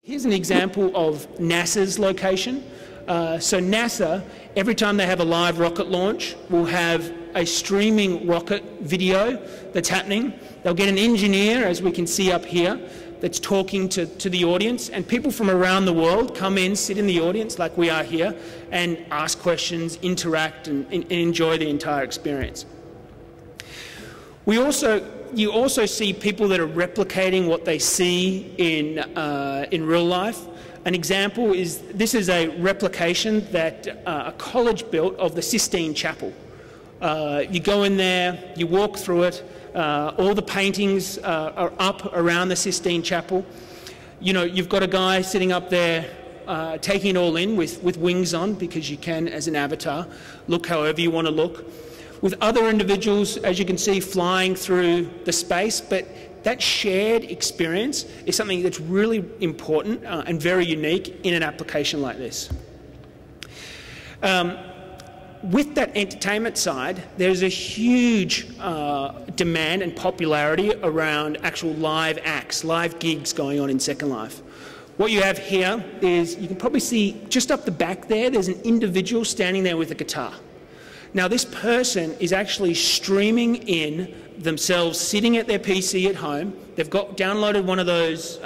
Here's an example of NASA's location. So NASA, every time they have a live rocket launch, will have a streaming rocket video that's happening. They'll get an engineer, as we can see up here, that's talking to the audience, and people from around the world come in, sit in the audience like we are here, and ask questions, interact, and enjoy the entire experience. You also see people that are replicating what they see in real life. An example is, this is a replication that a college built of the Sistine Chapel. You go in there, you walk through it, all the paintings are up around the Sistine Chapel. You know, you've got a guy sitting up there taking it all in with wings on, because you can, as an avatar, look however you want to look. With other individuals, as you can see, flying through the space, but that shared experience is something that's really important and very unique in an application like this. With that entertainment side, there's a huge demand and popularity around actual live acts, live gigs going on in Second Life. What you have here is, you can probably see just up the back there, there's an individual standing there with a guitar. Now, this person is actually streaming in themselves, sitting at their PC at home. They've got downloaded one of those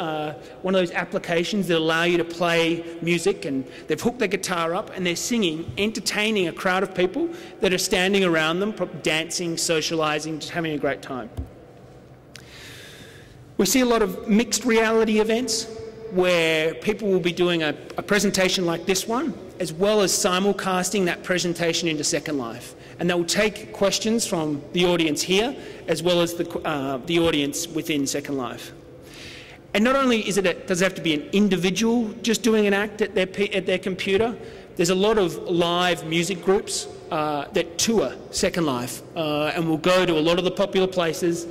applications that allow you to play music, and they've hooked their guitar up and they're singing, entertaining a crowd of people that are standing around them, dancing, socialising, just having a great time. We see a lot of mixed reality events where people will be doing a presentation like this one, as well as simulcasting that presentation into Second Life. And they will take questions from the audience here, as well as the audience within Second Life. And not only does it have to be an individual just doing an act at their computer, there's a lot of live music groups that tour Second Life and will go to a lot of the popular places.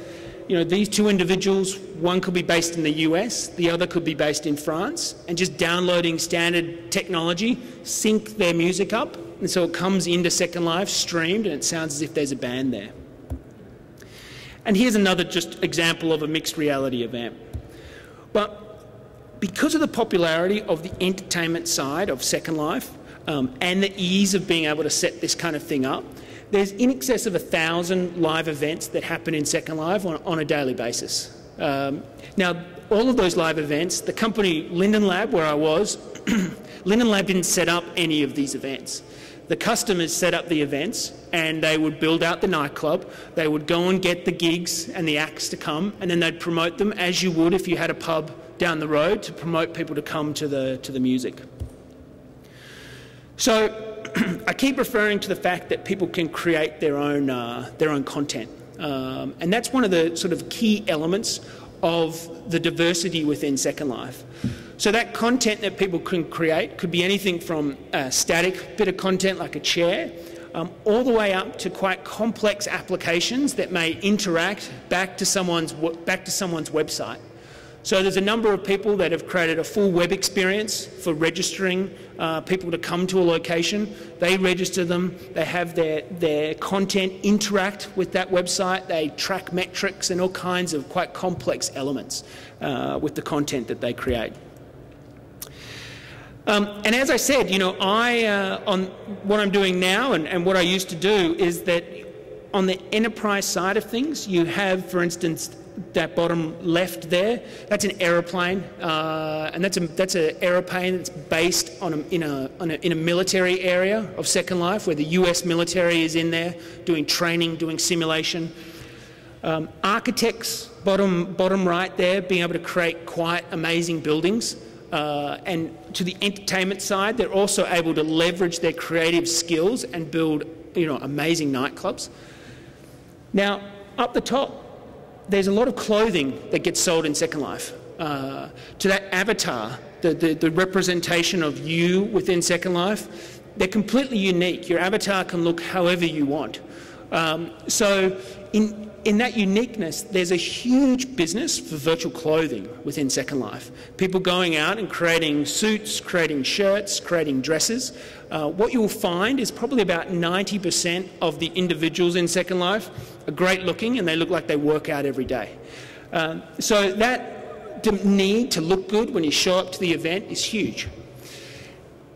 You know, these two individuals, one could be based in the US, the other could be based in France, and just downloading standard technology, sync their music up, and so it comes into Second Life streamed, and it sounds as if there's a band there. And here's another just example of a mixed reality event. But because of the popularity of the entertainment side of Second Life and the ease of being able to set this kind of thing up, there's in excess of 1,000 live events that happen in Second Life on a daily basis. Now, all of those live events, the company Linden Lab, where I was, Linden Lab didn't set up any of these events. The customers set up the events, and they would build out the nightclub. They would go and get the gigs and the acts to come, and then they'd promote them as you would if you had a pub down the road to promote people to come to the music. So I keep referring to the fact that people can create their own content, and that's one of the sort of key elements of the diversity within Second Life. So that content that people can create could be anything from a static bit of content like a chair, all the way up to quite complex applications that may interact back to someone's website. So there's a number of people that have created a full web experience for registering people to come to a location. They register them, they have their content interact with that website, they track metrics and all kinds of quite complex elements with the content that they create. And as I said, you know, on what I'm doing now and what I used to do is that on the enterprise side of things, you have, for instance, that bottom left there, that's an aeroplane, and that's an aeroplane that's based in a military area of Second Life, where the US military is in there doing training, doing simulation. Architects, bottom right there, being able to create quite amazing buildings. And to the entertainment side, they're also able to leverage their creative skills and build, you know, amazing nightclubs. Now, up the top, there's a lot of clothing that gets sold in Second Life. To that avatar, the representation of you within Second Life, they're completely unique. Your avatar can look however you want. So in that uniqueness, there's a huge business for virtual clothing within Second Life. People going out and creating suits, creating shirts, creating dresses. What you'll find is probably about 90% of the individuals in Second Life are great looking and they look like they work out every day. So that need to look good when you show up to the event is huge.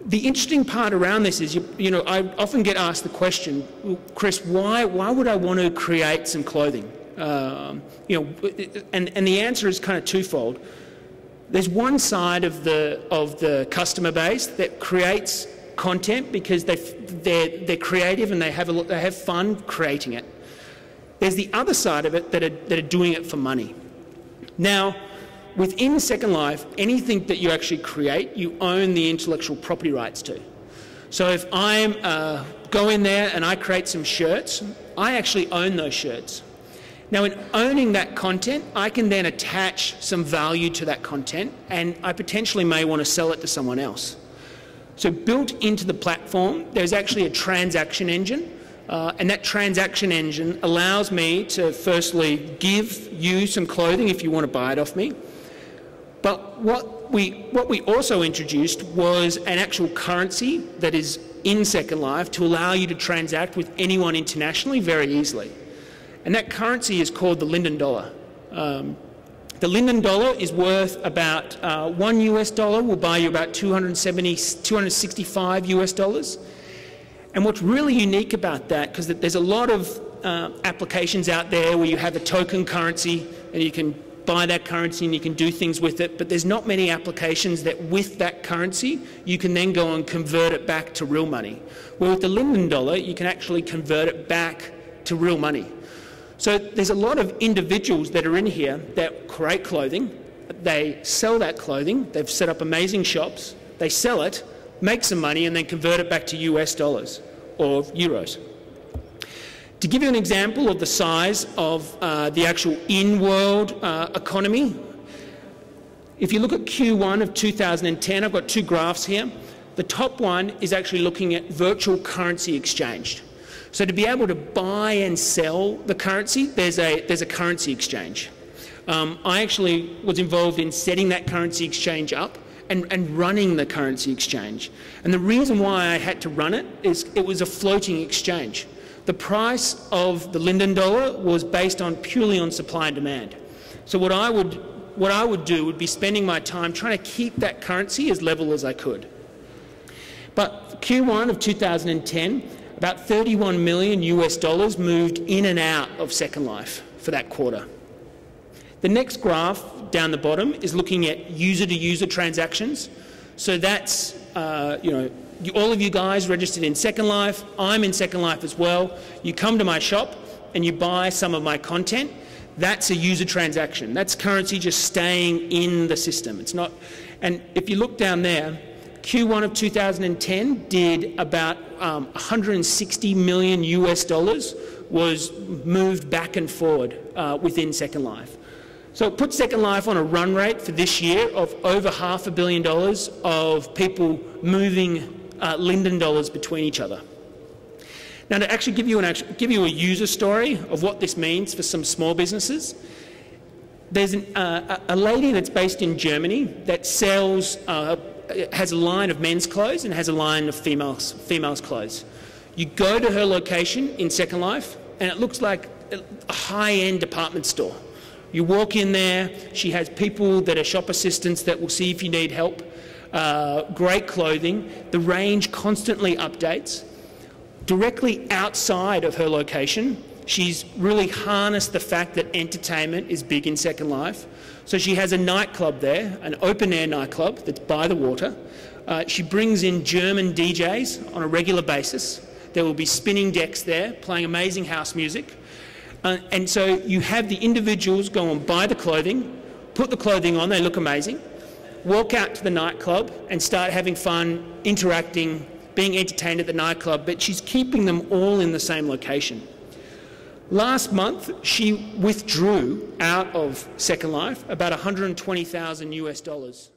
The interesting part around this is, I often get asked the question, well, Chris, why would I want to create some clothing? And the answer is kind of twofold. There's one side of the customer base that creates content because they're creative and they have fun creating it. There's the other side of it that are doing it for money. Now, within Second Life, anything that you actually create, you own the intellectual property rights to. So if I go in there and I create some shirts, I actually own those shirts. Now, in owning that content, I can then attach some value to that content, and I potentially may want to sell it to someone else. So built into the platform, there's actually a transaction engine, and that transaction engine allows me to firstly give you some clothing if you want to buy it off me. But what we also introduced was an actual currency that is in Second Life to allow you to transact with anyone internationally very easily. And that currency is called the Linden Dollar. The Linden Dollar is worth about $1 US will buy you about 265 US dollars. And what's really unique about that, because there's a lot of applications out there where you have a token currency and you can buy that currency and you can do things with it, but there's not many applications that with that currency you can then go and convert it back to real money. Well, with the Linden Dollar, you can actually convert it back to real money. So there's a lot of individuals that are in here that create clothing, they sell that clothing, they've set up amazing shops, they sell it, make some money, and then convert it back to US dollars or euros. To give you an example of the size of the actual in-world economy, if you look at Q1 of 2010, I've got two graphs here. The top one is actually looking at virtual currency exchange. So to be able to buy and sell the currency, there's a currency exchange. I actually was involved in setting that currency exchange up and running the currency exchange. And the reason why I had to run it is it was a floating exchange. The price of the Linden Dollar was based purely on supply and demand. So what I would do would be spending my time trying to keep that currency as level as I could. But Q1 of 2010, about 31 million US dollars moved in and out of Second Life for that quarter. The next graph down the bottom is looking at user-to-user transactions. So that's, all of you guys registered in Second Life, I'm in Second Life as well. You come to my shop and you buy some of my content. That's a user transaction. That's currency just staying in the system. It's not, and if you look down there, Q1 of 2010 did about 160 million US dollars was moved back and forward within Second Life. So it puts Second Life on a run rate for this year of over $500 million of people moving Linden dollars between each other. Now, to actually give you a user story of what this means for some small businesses, there's a lady that's based in Germany that sells, has a line of men's clothes and has a line of females' clothes. You go to her location in Second Life and it looks like a high-end department store. You walk in there, she has people that are shop assistants that will see if you need help. Great clothing. The range constantly updates. Directly outside of her location, she's really harnessed the fact that entertainment is big in Second Life. So she has a nightclub there, an open-air nightclub that's by the water. She brings in German DJs on a regular basis. There will be spinning decks there, playing amazing house music. And so you have the individuals go and buy the clothing, put the clothing on, they look amazing, walk out to the nightclub and start having fun, interacting, being entertained at the nightclub, but she's keeping them all in the same location. Last month, she withdrew out of Second Life about 120,000 US dollars.